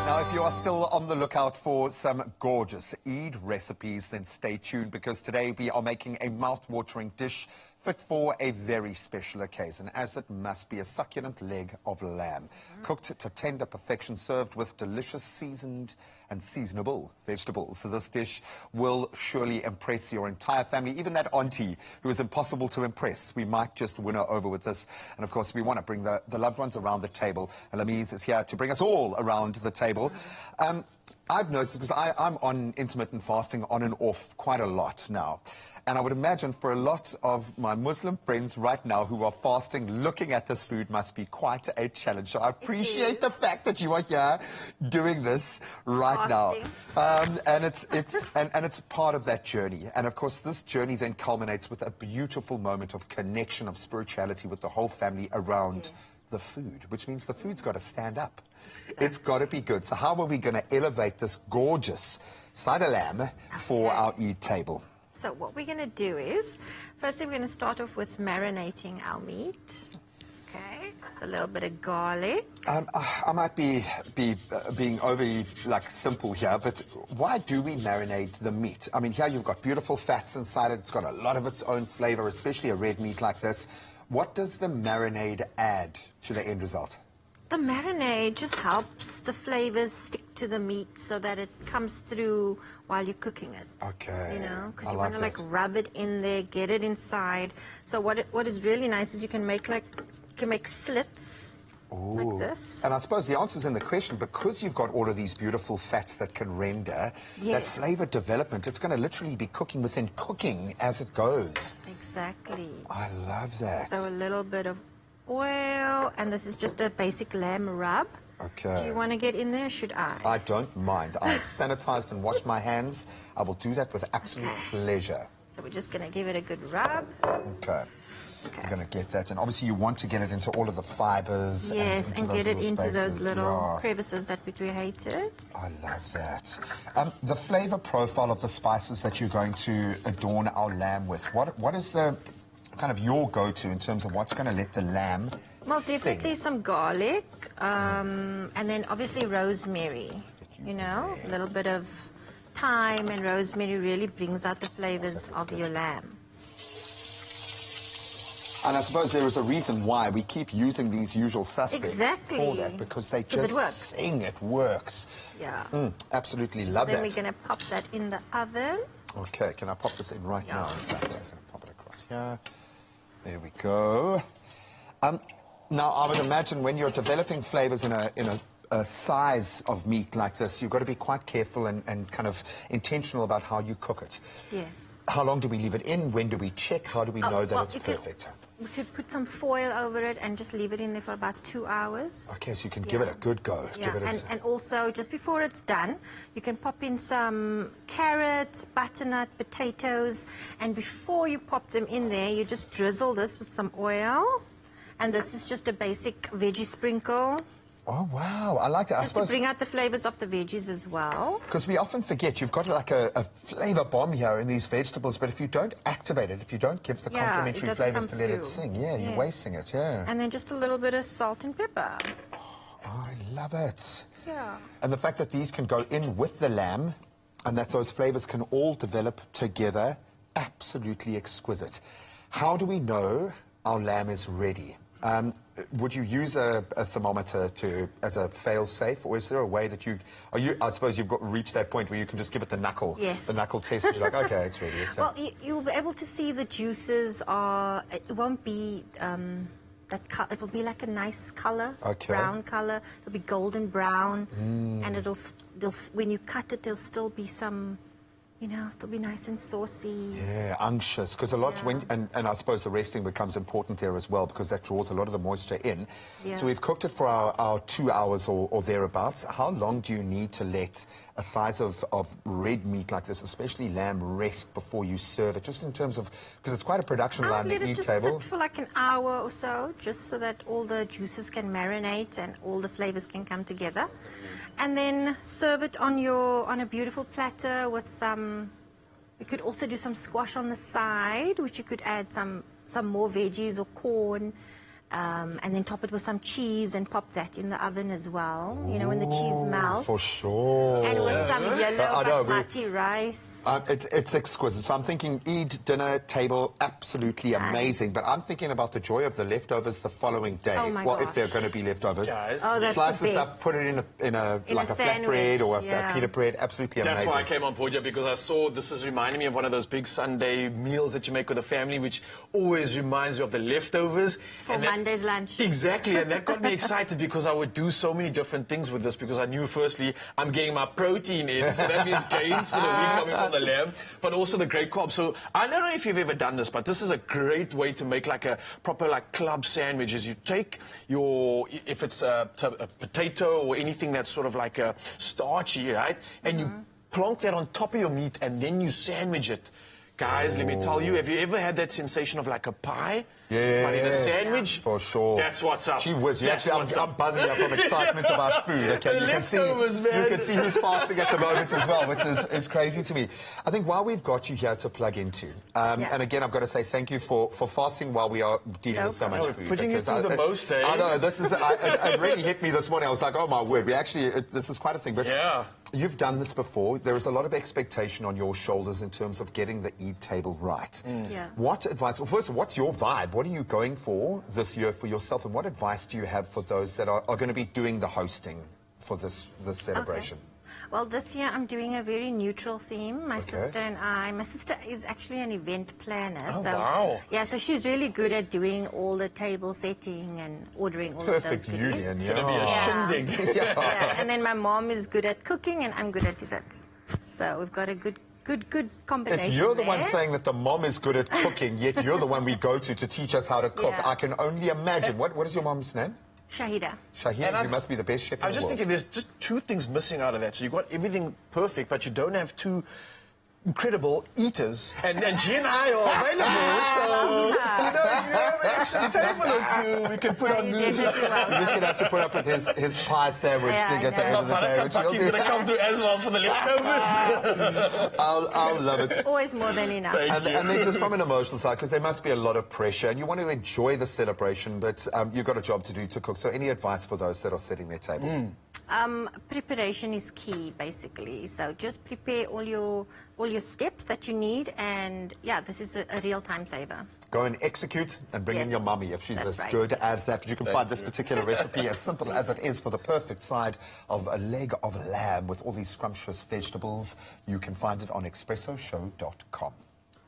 Now, if you are still on the lookout for some gorgeous Eid recipes, then stay tuned, because today we are making a mouth-watering dish fit for a very special occasion, as it must be: a succulent leg of lamb, cooked to tender perfection, served with delicious seasoned and seasonable vegetables. So this dish will surely impress your entire family, even that auntie who is impossible to impress. We might just win her over with this. And of course, we want to bring the loved ones around the table. And Lamise is here to bring us all around the table. I've noticed, because I'm on intermittent fasting on and off quite a lot now. And I would imagine for a lot of my Muslim friends right now who are fasting, looking at this food must be quite a challenge. So I appreciate the fact that you are here doing this right now. And it's part of that journey. And of course, this journey then culminates with a beautiful moment of connection, of spirituality with the whole family around the food, which means the food's got to stand up. Exactly. It's got to be good. So how are we going to elevate this gorgeous side of lamb for our Eid table? So what we're going to do is, firstly we're going to start off with marinating our meat. Okay, so a little bit of garlic. I might be being overly simple here, but why do we marinate the meat? I mean, here you've got beautiful fats inside it. It's got a lot of its own flavor, especially a red meat like this. What does the marinade add to the end result? The marinade just helps the flavors stick to the meat so that it comes through while you're cooking it. Okay. You know, because you want to rub it in there, get it inside. So what is really nice is you can make slits like this. And I suppose the answer's in the question, because you've got all of these beautiful fats that can render that flavor development. It's going to literally be cooking within cooking as it goes. Exactly. I love that. So a little bit of oil, and this is just a basic lamb rub. Okay. Do you want to get in there, or should I? I don't mind. I've sanitized and washed my hands. I will do that with absolute pleasure. So we're just going to give it a good rub. Okay. We're going to get that. And obviously you want to get it into all of the fibers. Yes, and get it into those little crevices that we created. I love that. The flavor profile of the spices that you're going to adorn our lamb with, what is the kind of your go-to in terms of what's going to let the lamb definitely some garlic, and then obviously rosemary. You know, a little bit of thyme and rosemary really brings out the flavors of your lamb. And I suppose there is a reason why we keep using these usual suspects for that, because they just sing. It works. Yeah. Absolutely love that. Then we're going to pop that in the oven. Okay, can I pop this in right now? In fact, I'm going to pop it across here. There we go. Now, I would imagine when you're developing flavors in a size of meat like this, you've got to be quite careful and kind of intentional about how you cook it. Yes. How long do we leave it in? When do we check? How do we know that it's perfect? We could put some foil over it and just leave it in there for about 2 hours. Okay, so you can give it a good go. Yeah, and also, just before it's done, you can pop in some carrots, butternut, potatoes, and before you pop them in there, you just drizzle this with some oil. And this is just a basic veggie sprinkle. Oh, wow. I like that. Just to bring out the flavors of the veggies as well. Because we often forget you've got like a flavor bomb here in these vegetables, but if you don't activate it, if you don't give the complementary flavors to let it sing, you're wasting it, And then just a little bit of salt and pepper. Oh, I love it. Yeah. And the fact that these can go in with the lamb and that those flavors can all develop together, absolutely exquisite. How do we know our lamb is ready? Would you use a thermometer as a fail-safe, or is there a way that I suppose you've reached that point where you can just give it the knuckle test, and you're like, okay, it's ready. Well, you'll be able to see the juices it won't be it will be like a nice color, brown color. It'll be golden brown, and when you cut it, there'll still be some. You know, it'll be nice and saucy. Yeah, unctuous. Because a lot, and I suppose the resting becomes important there as well, because that draws a lot of the moisture in. Yeah. So we've cooked it for our 2 hours or thereabouts. How long do you need to let a size of red meat like this, especially lamb, rest before you serve it? Just in terms of, because it's quite a production line, the Eid table. Let it just sit for like an hour or so, just so that all the juices can marinate and all the flavors can come together. And then serve it on a beautiful platter with some. We could also do some squash on the side, which you could add some more veggies or corn, and then top it with some cheese and pop that in the oven as well. You know, when the cheese melts. For sure. And with some yellow basmati rice. It's exquisite. So I'm thinking Eid dinner table, absolutely amazing. But I'm thinking about the joy of the leftovers the following day. Oh my well, gosh. if they're going to be leftovers. Slice this up, put it in a flatbread or a pita bread. Absolutely amazing. That's why I came on board here, because I saw this is reminding me of one of those big Sunday meals that you make with the family, which always reminds you of the leftovers. For Monday's lunch. Exactly, and that got me excited because I would do so many different things with this, because I knew, firstly, I'm getting my protein in, so that means gains for the week coming from the lamb, but also the great carbs. So I don't know if you've ever done this, but this is a great way to make like a proper like club sandwich. Is you take your, if it's a potato or anything that's sort of like a starchy, right, and you plonk that on top of your meat and then you sandwich it. Guys, let me tell you, have you ever had that sensation of like a pie? Yeah, but in a sandwich? For sure. That's what's up. Gee whiz, I'm buzzing up from excitement about food. Okay, you can see who's fasting at the moment as well, which is crazy to me. I think while we've got you here to plug into, and again, I've got to say thank you for fasting while we are dealing with so much food. Putting it through the most, eh? I know, this is, it really hit me this morning. I was like, oh my word, this is quite a thing. But you've done this before. There is a lot of expectation on your shoulders in terms of getting the Eid table right. What advice, well, first, what's your vibe? What are you going for this year for yourself, and what advice do you have for those that are going to be doing the hosting for this celebration? Well, this year I'm doing a very neutral theme. My sister and my sister is actually an event planner. Yeah, so she's really good at doing all the table setting and ordering all of those things. Perfect union, It's going to be a shindig. And then my mom is good at cooking and I'm good at desserts. So we've got a good combination. If you're the one saying that the mom is good at cooking, yet you're the one we go to teach us how to cook, I can only imagine. What is your mom's name? Shahida. Shahida, you must be the best chef in the world. I was just thinking there's just two things missing out of that. So you've got everything perfect, but you don't have two incredible eaters. And G and I are available, so, you know, if you have an extra table or two, we can put on news. You're just going to have to put up with his pie sandwich thing at the end of the day. He's going to come through as well for the leftovers. I'll love it. Always more than enough. And then just from an emotional side, because there must be a lot of pressure, and you want to enjoy the celebration, but you've got a job to do to cook. So any advice for those that are setting their table? Preparation is key, basically. So just prepare all your steps that you need, and this is a real time saver. Go and execute and bring in your mummy if she's as good as that. But you can find this particular recipe, as simple as it is, for the perfect side of a leg of lamb with all these scrumptious vegetables. You can find it on expressoshow.com.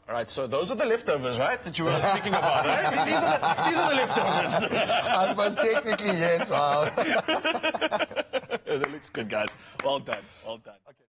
All right, so those are the leftovers, right, that you were speaking about, right? These are the leftovers. I suppose technically, yes, well. That looks good, guys. Well done. Well done. Okay.